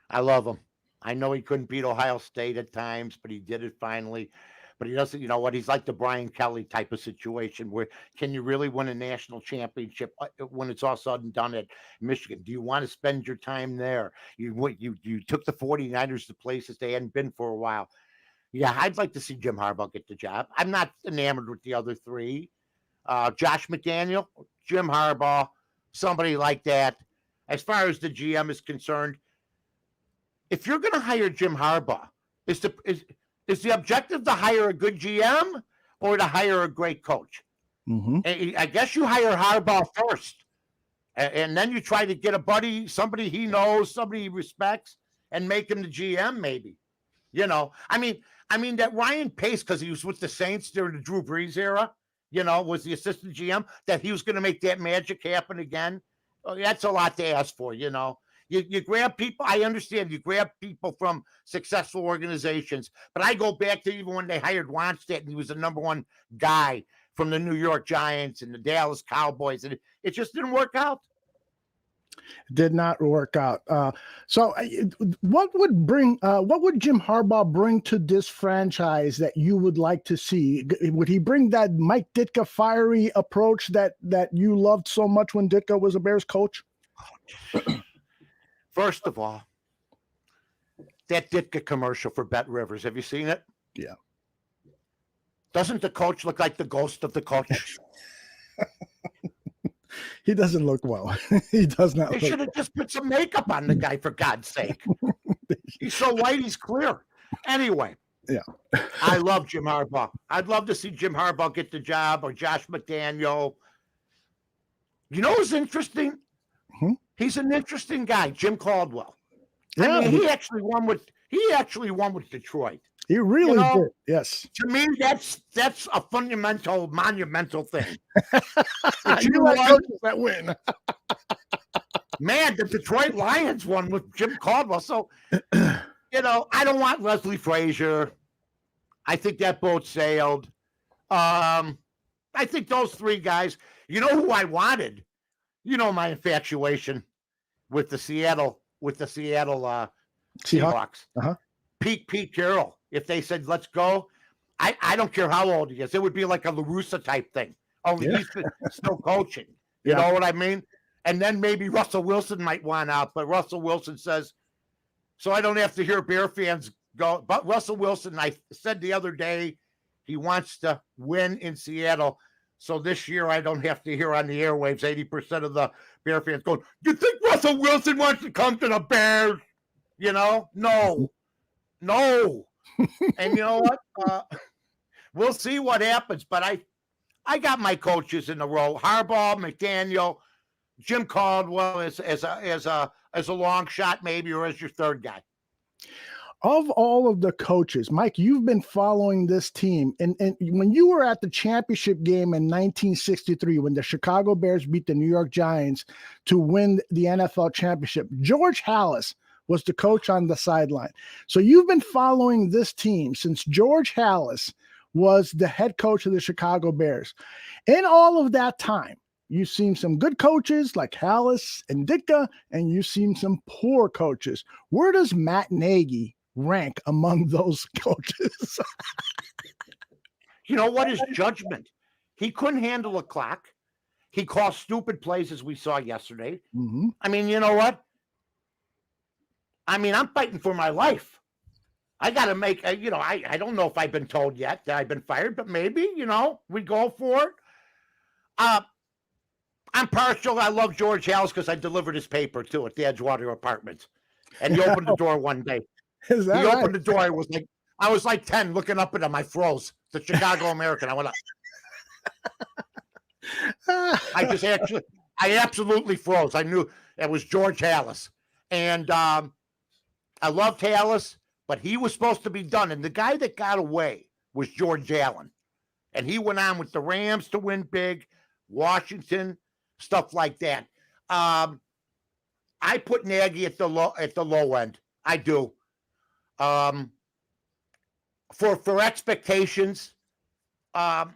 I love him. I know he couldn't beat Ohio State at times, but he did it finally. But he doesn't, he's like the Brian Kelly type of situation where can you really win a national championship when it's all said and done at Michigan? Do you want to spend your time there? You took the 49ers to places they hadn't been for a while. Yeah, I'd like to see Jim Harbaugh get the job. I'm not enamored with the other three. Josh McDaniel, Jim Harbaugh, somebody like that. As far as the GM is concerned, if you're going to hire Jim Harbaugh, is the objective to hire a good GM or to hire a great coach? Mm-hmm. I guess you hire Harbaugh first, and then you try to get a buddy, somebody he knows, somebody he respects, and make him the GM. Maybe, I mean that Ryan Pace, because he was with the Saints during the Drew Brees era, was the assistant GM, that he was going to make that magic happen again. Oh, that's a lot to ask for, You grab people, I understand you grab people from successful organizations, but I go back to even when they hired Wannstedt and he was the number one guy from the New York Giants and the Dallas Cowboys, and it just didn't work out. Did not work out. So what would Jim Harbaugh bring to this franchise that you would like to see? Would he bring that Mike Ditka fiery approach that you loved so much when Ditka was a Bears coach? First of all, that Ditka commercial for Bet Rivers, have you seen it? Yeah. Doesn't the coach look like the ghost of the coach? He doesn't look well. He does not. They should have just put some makeup on the guy, for God's sake. He's so white, he's clear. Anyway. Yeah. I love Jim Harbaugh. I'd love to see Jim Harbaugh get the job, or Josh McDaniel. You know what's interesting? Mm-hmm. He's an interesting guy, Jim Caldwell. Yeah, I mean, he actually won with Detroit. He really did. Yes. To me, that's a monumental thing. You like coaches that win. Man, the Detroit Lions won with Jim Caldwell. So, I don't want Leslie Frazier. I think that boat sailed. I think those three guys. You know who I wanted? My infatuation with the Seattle with the Seattle Seahawks. Seahawks. Pete Carroll. If they said let's go, I don't care how old he is. It would be like a LaRussa type thing. Only he's still coaching. You know what I mean? And then maybe Russell Wilson might want out, but Russell Wilson says, so I don't have to hear Bear fans go. But Russell Wilson, I said the other day, he wants to win in Seattle. So this year I don't have to hear on the airwaves 80% of the Bear fans going, you think Russell Wilson wants to come to the Bears? You know? No. And you know what? We'll see what happens. But I got my coaches in a row: Harbaugh, McDaniel, Jim Caldwell as a long shot, maybe, or as your third guy. Of all of the coaches, Mike, you've been following this team. And when you were at the championship game in 1963, when the Chicago Bears beat the New York Giants to win the NFL championship, George Halas was the coach on the sideline. So you've been following this team since George Halas was the head coach of the Chicago Bears. In all of that time, you've seen some good coaches like Halas and Ditka, and you've seen some poor coaches. Where does Matt Nagy rank among those coaches? You know what? His judgment. He couldn't handle a clock. He called stupid plays, as we saw yesterday. Mm-hmm. I mean, you know what? I mean, I'm fighting for my life. I got to make, I don't know if I've been told yet that I've been fired, but maybe, we go for it. I'm partial. I love George Halas because I delivered his paper too at the Edgewater Apartments. And he opened the door one day. Is that he right? opened the door. I was like 10 looking up at him. I froze. The Chicago American. I went up. I absolutely froze. I knew it was George Halas. And I loved Halas, but he was supposed to be done. And the guy that got away was George Allen. And he went on with the Rams to win big, Washington, stuff like that. I put Nagy at the low end. I do. For expectations, like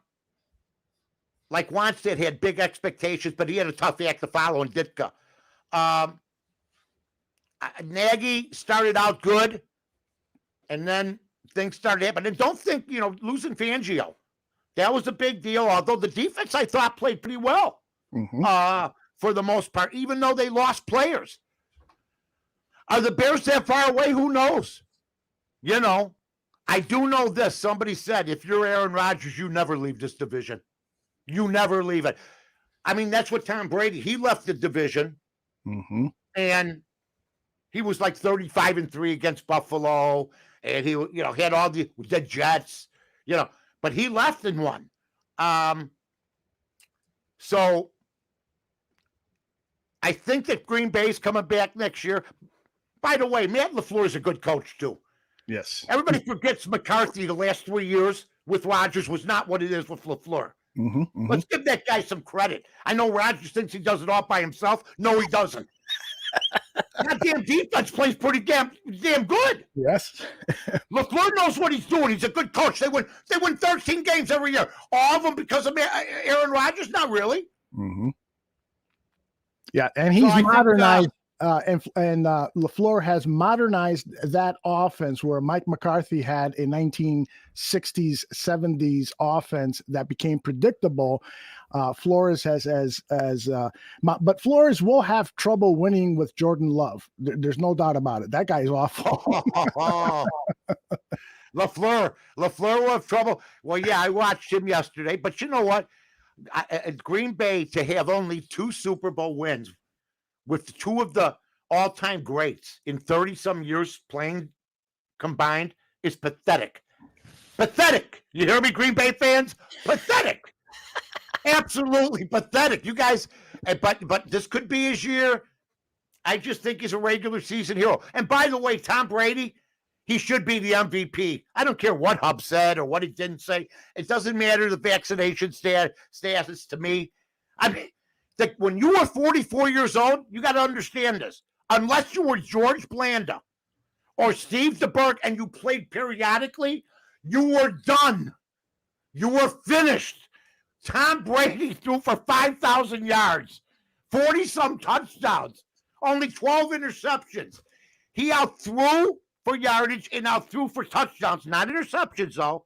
Wannstedt had big expectations, but he had a tough act to follow in Ditka. Nagy started out good, and then things started happening. And don't think, losing Fangio, that was a big deal, although the defense, I thought, played pretty well for the most part, even though they lost players. Are the Bears that far away? Who knows? I do know this. Somebody said, if you're Aaron Rodgers, you never leave this division. You never leave it. I mean, that's what Tom Brady, he left the division, and he was like 35-3 against Buffalo, and he, had all the Jets, but he left and won. So I think that Green Bay's coming back next year. By the way, Matt LaFleur is a good coach too. Yes. Everybody forgets McCarthy the last 3 years with Rodgers was not what it is with LaFleur. Let's give that guy some credit. I know Rodgers thinks he does it all by himself. No, he doesn't. That damn defense plays pretty damn good. Yes. LaFleur knows what he's doing. He's a good coach. They win 13 games every year. All of them because of Aaron Rodgers? Not really. Yeah, and he's modernized. And LaFleur has modernized that offense where Mike McCarthy had a 1960s, 70s offense that became predictable. Flores but Flores will have trouble winning with Jordan Love. There's no doubt about it. That guy's awful. LaFleur will have trouble. Well, yeah, I watched him yesterday, but you know what? At Green Bay, to have only 2 Super Bowl wins with 2 of the all-time greats in 30-some years playing combined is pathetic. Pathetic. You hear me, Green Bay fans? Pathetic. Absolutely pathetic. You guys, but this could be his year. I just think he's a regular season hero. And by the way, Tom Brady, he should be the MVP. I don't care what Hub said or what he didn't say. It doesn't matter the vaccination status to me. I mean, when you were 44 years old, you got to understand this. Unless you were George Blanda or Steve DeBerg and you played periodically, you were done. You were finished. Tom Brady threw for 5,000 yards, 40-some touchdowns. Only 12 interceptions. He outthrew for yardage and outthrew for touchdowns, not interceptions, though.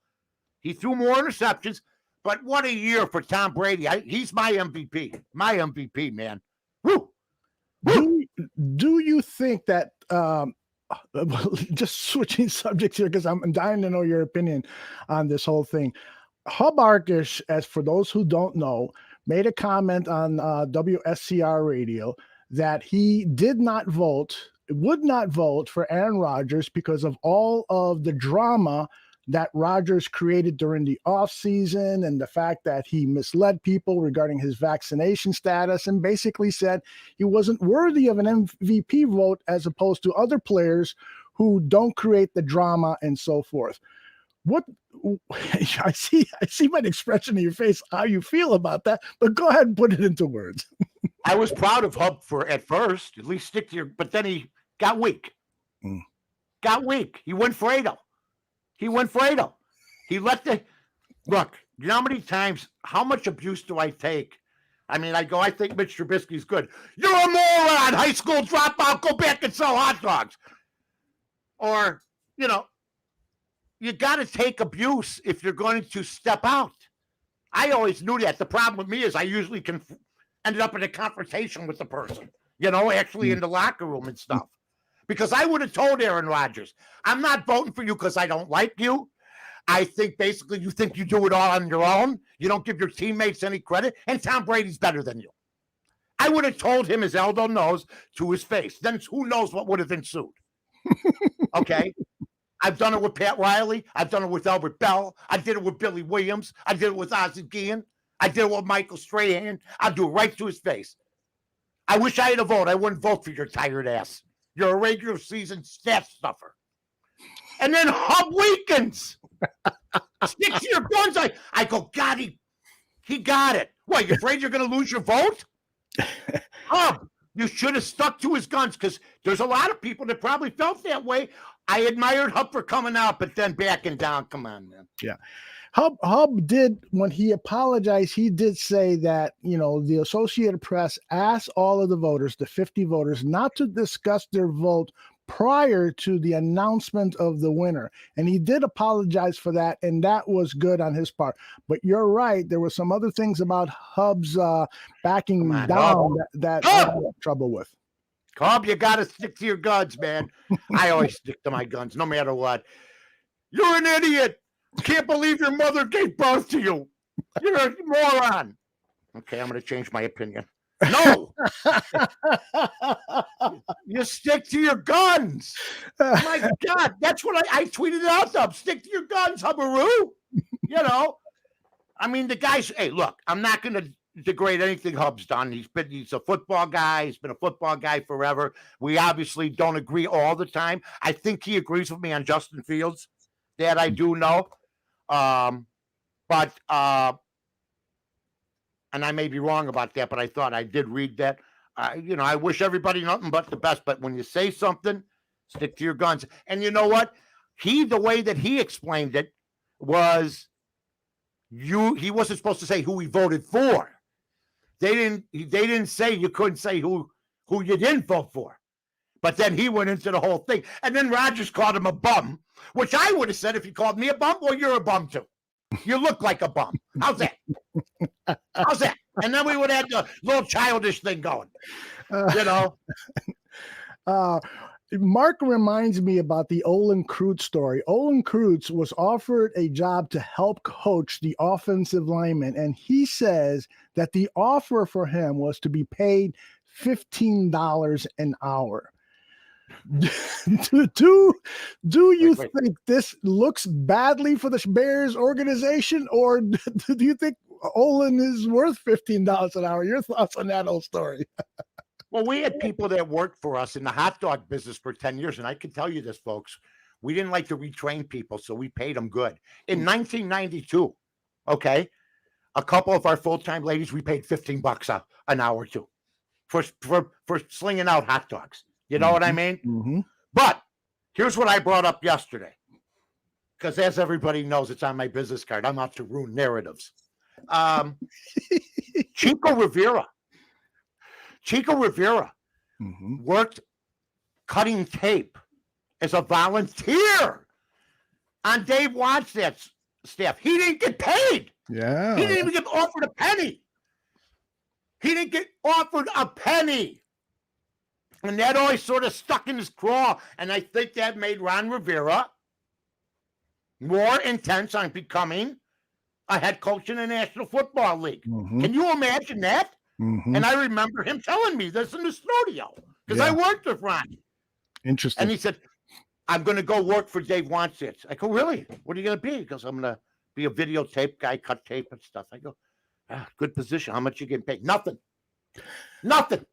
He threw more interceptions, but what a year for Tom Brady. He's my MVP. My MVP, man. Woo! Do you think that just switching subjects here because I'm dying to know your opinion on this whole thing. Hub Arkish, as for those who don't know, made a comment on WSCR radio that he would not vote for Aaron Rodgers because of all of the drama that Rodgers created during the offseason and the fact that he misled people regarding his vaccination status and basically said he wasn't worthy of an MVP vote as opposed to other players who don't create the drama and so forth. What I see by the expression of your face how you feel about that, but go ahead and put it into words. I was proud of Hub at first, at least stick to your, but then he got weak. Got weak. He went Fredo. He let look, you know how many times, how much abuse do I take? I mean, I think Mitch Trubisky's good. You're a moron, high school dropout, go back and sell hot dogs. Or, you got to take abuse if you're going to step out. I always knew that. The problem with me is I usually ended up in a confrontation with the person, actually in the locker room and stuff. Because I would have told Aaron Rodgers, I'm not voting for you because I don't like you. I think basically you think you do it all on your own. You don't give your teammates any credit. And Tom Brady's better than you. I would have told him his elbow nose to his face. Then who knows what would have ensued. Okay? I've done it with Pat Riley. I've done it with Albert Bell. I did it with Billy Williams. I did it with Ozzie Guillen. I did it with Michael Strahan. I'll do it right to his face. I wish I had a vote. I wouldn't vote for your tired ass. You're a regular season stat stuffer. And then Hub weakens. Stick to your guns. I go, God, he got it. What, you afraid you're going to lose your vote? Hub, you should have stuck to his guns because there's a lot of people that probably felt that way. I admired Hub for coming out, but then backing down. Come on, man. Yeah. Hub did, when he apologized, he did say that, the Associated Press asked all of the voters, the 50 voters, not to discuss their vote prior to the announcement of the winner. And he did apologize for that, and that was good on his part. But you're right. There were some other things about Hub's backing down that I had trouble with. Hub, you got to stick to your guns, man. I always stick to my guns, no matter what. You're an idiot. Can't believe your mother gave birth to you. You're a moron. Okay, I'm going to change my opinion. No. You stick to your guns. My God, that's what I tweeted it out to him. Stick to your guns, Hubbaroo. I mean, the guy's, hey, look, I'm not going to degrade anything Hub's done. He's a football guy. He's been a football guy forever. We obviously don't agree all the time. I think he agrees with me on Justin Fields. That I do know. But and I may be wrong about that, but I thought I did read that. I wish everybody nothing but the best. But when you say something, stick to your guns. And you know what? The way that he explained it was he wasn't supposed to say who he voted for. They didn't say you couldn't say who you didn't vote for. But then he went into the whole thing. And then Rodgers called him a bum, which I would have said if he called me a bum, well, you're a bum too. You look like a bum. How's that? And then we would have the little childish thing going, Mark reminds me about the Olin Kreutz story. Olin Kreutz was offered a job to help coach the offensive linemen, and he says that the offer for him was to be paid $15 an hour. Do you think this looks badly for the Bears organization, or do you think Olin is worth $15 an hour? Your thoughts on that whole story? Well, we had people that worked for us in the hot dog business for 10 years, and I can tell you this, folks. We didn't like to retrain people, so we paid them good. In 1992, okay, a couple of our full-time ladies, we paid $15 an hour too for slinging out hot dogs. You know what I mean? Mm-hmm. But here's what I brought up yesterday, because as everybody knows, it's on my business card. I'm out to ruin narratives. Chico Rivera worked cutting tape as a volunteer on Dave Wadsworth's staff. He didn't get paid. Yeah. He didn't even get offered a penny. He didn't get offered a penny. And that always sort of stuck in his craw. And I think that made Ron Rivera more intense on becoming a head coach in the National Football League. Can you imagine that? And I remember him telling me this in the studio because I worked with Ron. Interesting. And he said, I'm going to go work for Dave Wadsworth. I go, really? What are you going to be? He goes, I'm going to be a videotape guy, cut tape and stuff. I go, good position. How much you getting paid? Nothing. Nothing.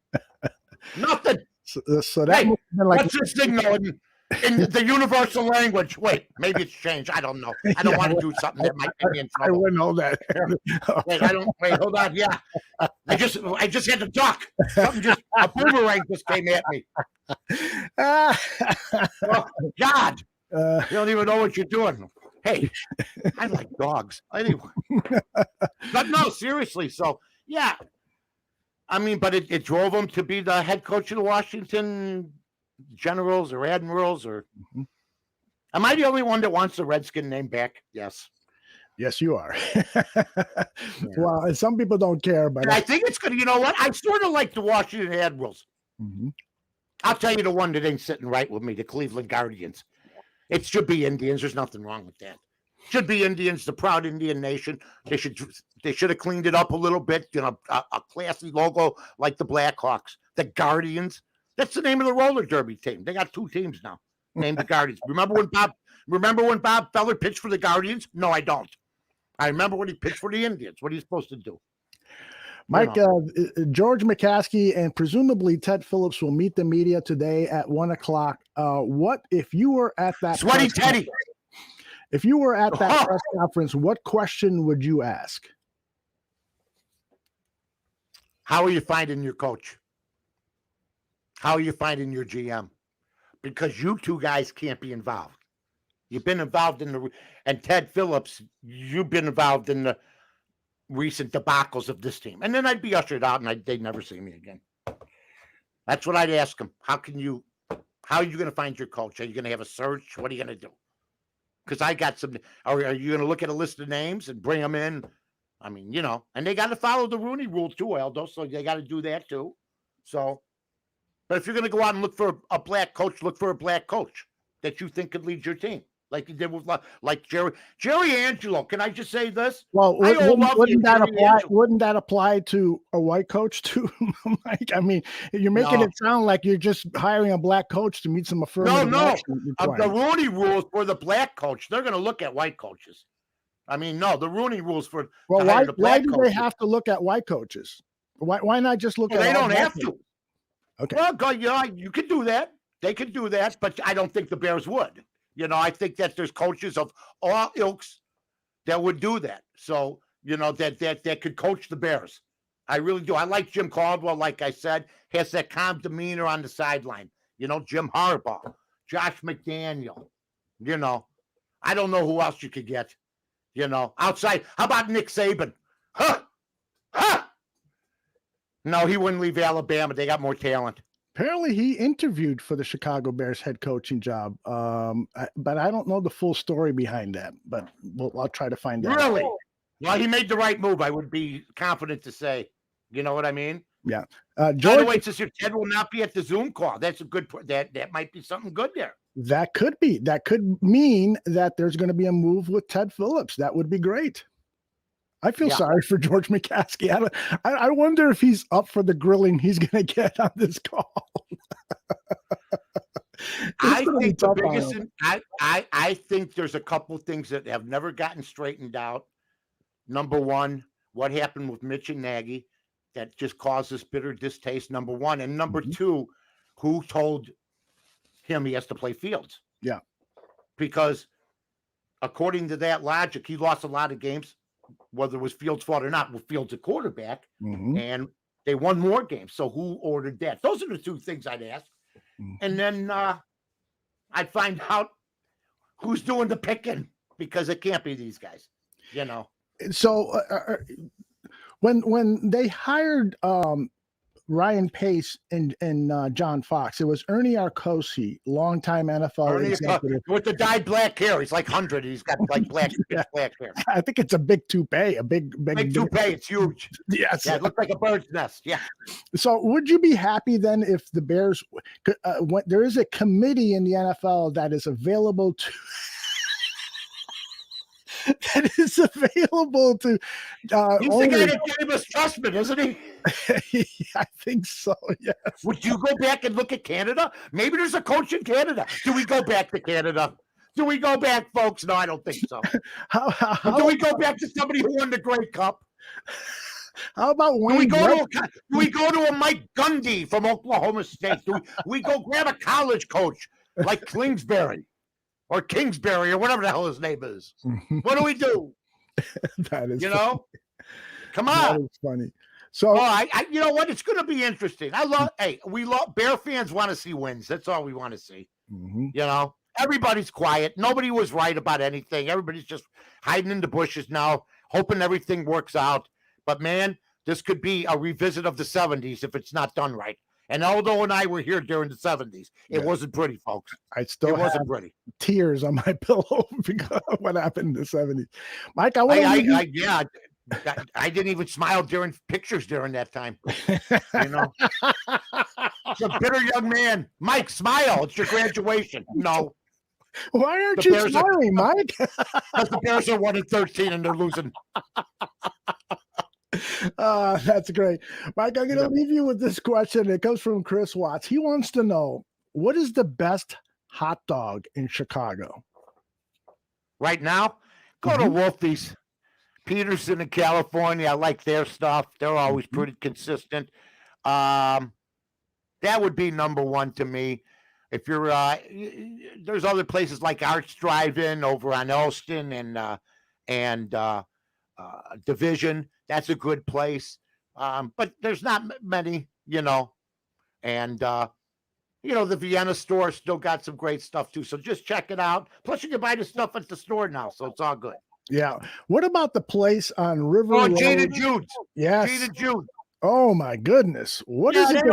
So that hey, must have been like, what's this thing though in the universal language? Wait, maybe it's changed. I don't know. I don't want to do something that might get me in trouble. I wouldn't know that. Wait, hold on. Yeah. I just had to duck. A boomerang just came at me. Oh, God. You don't even know what you're doing. Hey, I like dogs. Anyway. But no, seriously. So, yeah. I mean, but it drove him to be the head coach of the Washington Generals or Admirals or am I the only one that wants the Redskin name back? Yes. Yes, you are. Well, some people don't care, but and I think it's good. You know what? I sort of like the Washington Admirals. I'll tell you the one that ain't sitting right with me, the Cleveland Guardians. It should be Indians. There's nothing wrong with that. Should be Indians, the proud Indian nation. They should have cleaned it up a little bit. You know, a classy logo like the Blackhawks, the Guardians. That's the name of the roller derby team. They got 2 teams now named the Guardians. Remember when Bob Feller pitched for the Guardians? No, I don't. I remember when he pitched for the Indians. What are you supposed to do? Mike, George McCaskey and presumably Ted Phillips will meet the media today at 1:00. What if you were at that Sweaty Teddy? If you were at that press conference, what question would you ask? How are you finding your coach? How are you finding your GM? Because you 2 guys can't be involved. You've been involved and Ted Phillips, you've been involved in the recent debacles of this team. And then I'd be ushered out and they'd never see me again. That's what I'd ask them. How are you going to find your coach? Are you going to have a search? What are you going to do? Because I got some, are you going to look at a list of names and bring them in? I mean, you know, and they got to follow the Rooney Rule too, Aldo. So they got to do that too. So, but if you're going to go out and look for a black coach, look for a black coach that you think could lead your team. Like you did with like Jerry Angelo. Can I just say this? Well, wouldn't that apply to a white coach too, Mike? I mean, you're making it sound like you're just hiring a black coach to meet some affirmative action. The Rooney rules for the black coach. They're going to look at white coaches. I mean, no, the Rooney rules for why do they have to look at white coaches? Why not just look at? They don't have to. Okay. Well, yeah, you could do that. They could do that, but I don't think the Bears would. You know, I think that there's coaches of all ilks that would do that. So, you know, that could coach the Bears. I really do. I like Jim Caldwell, like I said, has that calm demeanor on the sideline. You know, Jim Harbaugh, Josh McDaniel. You know, I don't know who else you could get. You know, outside. How about Nick Saban? Huh? No, he wouldn't leave Alabama. They got more talent. Apparently, he interviewed for the Chicago Bears head coaching job, but I don't know the full story behind that. But I'll try to find out. Really? Well, he made the right move. I would be confident to say. You know what I mean? Yeah. By the way, since your Ted will not be at the Zoom call, that's a good. That might be something good there. That could be. That could mean that there's going to be a move with Ted Phillips. That would be great. I feel sorry for George McCaskey. I wonder if he's up for the grilling he's going to get on this call. I think the biggest. I think there's a couple things that have never gotten straightened out. Number one, what happened with Mitch and Nagy that just caused this bitter distaste. Number one, and number two, who told him he has to play Fields? Yeah, because according to that logic, he lost a lot of games. Whether it was Fields' fault or not, with Fields a quarterback, and they won more games. So who ordered that? Those are the 2 things I'd ask. And then I'd find out who's doing the picking, because it can't be these guys, you know. So when they hired Ryan Pace and John Fox. It was Ernie Arcosi, longtime NFL executive. With the dyed black hair. He's like 100. He's got like black hair. I think it's a big toupee, a big toupee. It's huge. Yes. Yeah, it looks like a bird's nest. Yeah. So would you be happy then if the Bears, there is a committee in the NFL that is available to he's the guy that gave us Trustman, isn't he? I think so, yes. Would you go back and look at Canada? Maybe there's a coach in Canada. Do we go back to Canada? Do we go back, folks? No, I don't think so. Do we go back to somebody who won the Grey Cup? How about Wayne? Do we go to a Mike Gundy from Oklahoma State? Do we go grab a college coach like Kingsbury or whatever the hell his name is? What do we do? That is, funny. Come on. That is funny. So, you know what? It's going to be interesting. We love Bear fans want to see wins. That's all we want to see. You know, everybody's quiet. Nobody was right about anything. Everybody's just hiding in the bushes now, hoping everything works out. But man, this could be a revisit of the 70s if it's not done right. And Aldo and I were here during the 70s. It wasn't pretty, folks. It wasn't pretty. Tears on my pillow because of what happened in the 70s. Mike, I didn't even smile during pictures during that time. You know, it's a bitter young man. Mike, smile. It's your graduation. No. Why aren't you smiling, Mike? Because the Bears are 1-13 and they're losing. That's great. Mike, I'm going to leave you with this question. It comes from Chris Watts. He wants to know, what is the best hot dog in Chicago? Right now, go to Wolfie's. Peterson in California. I like their stuff. They're always pretty consistent. That would be number one to me. If you're, there's other places like Arts Drive-In over on Elston and Division. That's a good place. But there's not many, you know. And, you know, the Vienna store still got some great stuff too. So just check it out. Plus you can buy the stuff at the store now. So it's all good. Yeah. What about the place on River Road? Gene and Jude's. Yes. Gene and Jude. Oh my goodness. What is it?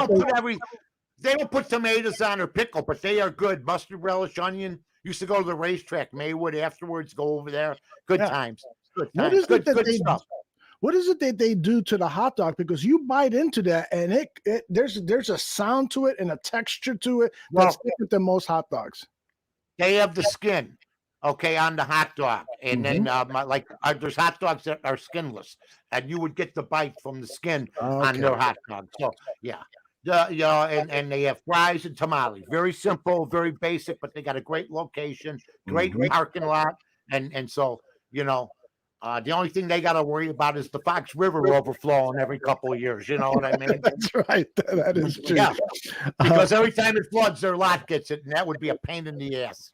They don't put tomatoes on or pickle, but they are good. Mustard, relish, onion. Used to go to the racetrack, Maywood. Afterwards, go over there. Good times. Good times. Good stuff. What is it that they do to the hot dog? Because you bite into that, and there's a sound to it and a texture to it that's different than most hot dogs. They have the skin. Okay, on the hot dog, and then there's hot dogs that are skinless, and you would get the bite from the skin on their hot dog. So yeah, and they have fries and tamales. Very simple, very basic, but they got a great location, great parking lot, and so you know, the only thing they got to worry about is the Fox River overflowing every couple of years. You know what I mean? That's right. That is true. Yeah, because every time it floods, their lot gets it, and that would be a pain in the ass.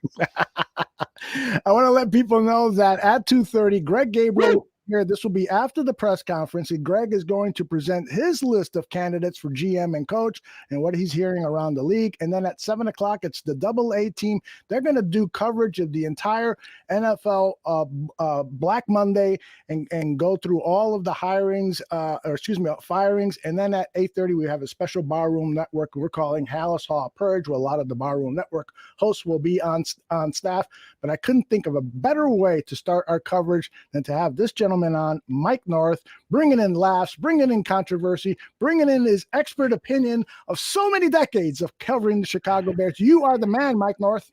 I want to let people know that at 2:30, Greg Gabriel here. This will be after the press conference, and Greg is going to present his list of candidates for GM and coach and what he's hearing around the league. And then at 7 o'clock, it's the AA team. They're going to do coverage of the entire NFL Black Monday and go through all of the firings. And then at 8:30, we have a special Barroom Network we're calling Hallis Hall Purge, where a lot of the Barroom Network hosts will be on staff. But I couldn't think of a better way to start our coverage than to have this gentleman on, Mike North, bringing in laughs, bringing in controversy, bringing in his expert opinion of so many decades of covering the Chicago Bears. You are the man, Mike North.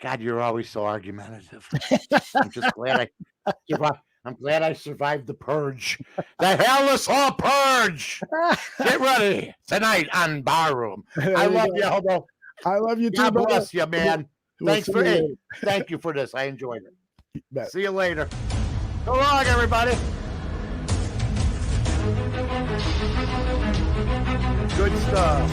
God, you're always so argumentative. I'm just glad I'm glad I survived the purge. The Hallis Hall Purge. Get ready tonight on Barroom. I love you, Hobo. I love you too. God bless you, man. Thank you for this. I enjoyed it. See you later. So long, everybody. Good stuff.